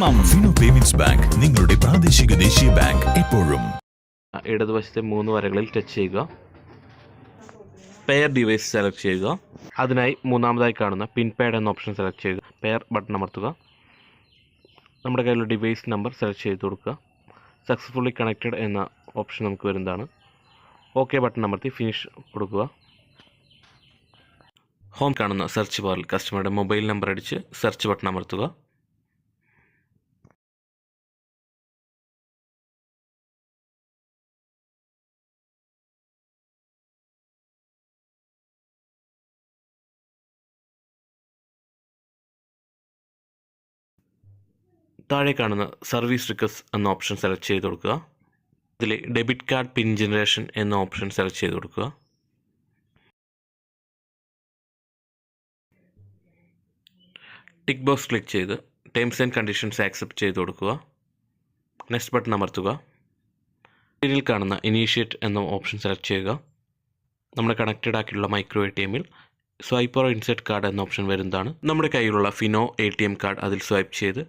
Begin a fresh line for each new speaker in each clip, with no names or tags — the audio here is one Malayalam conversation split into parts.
ഫിനോ പേയ്മെന്റ്സ് ബാങ്ക്, നിങ്ങളുടെ പ്രാദേശിക ദേശീയ ബാങ്ക് എപ്പോഴും.
ഇടതുവശത്തെ 3 വരകളിൽ ടച്ച് ചെയ്യുക. പെയർ ഡിവൈസ് സെലക്ട് ചെയ്യുക. അതിനായി മൂന്നാമതായി കാണുന്ന പിൻ പാഡ് എന്ന ഓപ്ഷൻ സെലക്ട് ചെയ്യുക. പെയർ ബട്ടൺ അമർത്തുക. നമ്മുടെ കയ്യിലുള്ള ഡിവൈസ് നമ്പർ സെലക്ട് ചെയ്ത് കൊടുക്കുക. സക്സസ്ഫുള്ളി കണക്റ്റഡ് എന്ന ഓപ്ഷൻ നമുക്ക് വരുന്നതാണ്. ഓക്കെ ബട്ടൺ അമർത്തി ഫിനിഷ് കൊടുക്കുക. ഹോം കാണുന്ന സെർച്ച് ബാറിൽ കസ്റ്റമറുടെ മൊബൈൽ നമ്പർ അടിച്ച് സെർച്ച് ബട്ടൺ അമർത്തുക. താഴെ കാണുന്ന സർവീസ് റിക്വസ്റ്റ് എന്ന ഓപ്ഷൻ സെലക്ട് ചെയ്ത് കൊടുക്കുക. ഇതിൽ ഡെബിറ്റ് കാർഡ് പിൻ ജനറേഷൻ എന്ന ഓപ്ഷൻ സെലക്ട് ചെയ്ത് കൊടുക്കുക. ടിക്ക് ബോക്സ് ക്ലിക്ക് ചെയ്ത് ടേംസ് ആൻഡ് കണ്ടീഷൻസ് ആക്സെപ്റ്റ് ചെയ്ത് കൊടുക്കുക. നെക്സ്റ്റ് ബട്ടൺ അമർത്തുക. ഇതിൽ കാണുന്ന ഇനീഷ്യേറ്റ് എന്ന ഓപ്ഷൻ സെലക്ട് ചെയ്യുക. നമ്മുടെ കണക്റ്റഡ് ആക്കിയുള്ള മൈക്രോ ATM-ൽ സ്വൈപ്പ് ഓർ ഇൻസെർട്ട് കാർഡ് എന്ന ഓപ്ഷൻ വരുന്നതാണ്. നമ്മുടെ കയ്യിലുള്ള ഫിനോ ATM കാർഡ് അതിൽ സ്വൈപ്പ് ചെയ്ത്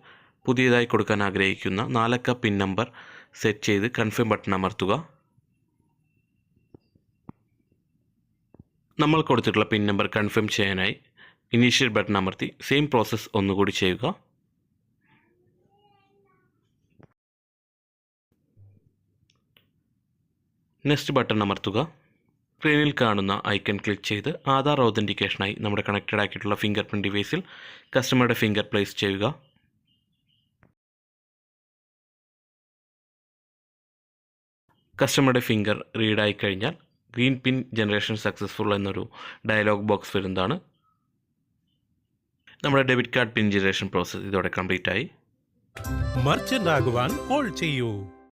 പുതിയതായി കൊടുക്കാൻ ആഗ്രഹിക്കുന്ന 4 അക്ക പിൻ നമ്പർ സെറ്റ് ചെയ്ത് കൺഫേം ബട്ടൺ അമർത്തുക. നമ്മൾ കൊടുത്തിട്ടുള്ള പിൻ നമ്പർ കൺഫേം ചെയ്യാനായി ഇനീഷ്യൽ ബട്ടൺ അമർത്തി സെയിം പ്രോസസ്സ് ഒന്നുകൂടി ചെയ്യുക. നെക്സ്റ്റ് ബട്ടൺ അമർത്തുക. സ്ക്രീനിൽ കാണുന്ന ഐക്കൺ ക്ലിക്ക് ചെയ്ത് ആധാർ ഓതൻറ്റിക്കേഷനായി നമ്മുടെ കണക്റ്റഡ് ആക്കിയിട്ടുള്ള ഫിംഗർ പ്രിൻറ്റ് ഡിവൈസിൽ കസ്റ്റമറുടെ ഫിംഗർ പ്ലേസ് ചെയ്യുക. കസ്റ്റമറുടെ ഫിംഗർ റീഡായി കഴിഞ്ഞാൽ ഗ്രീൻ പിൻ ജനറേഷൻ സക്സസ്ഫുൾ എന്നൊരു ഡയലോഗ് ബോക്സ് വരുന്നതാണ്. നമ്മുടെ debit card PIN generation process ഇതോടെ കംപ്ലീറ്റ് ആയി.
മർച്ചന്റ് ആകുവാൻ കോൾ ചെയ്യൂ.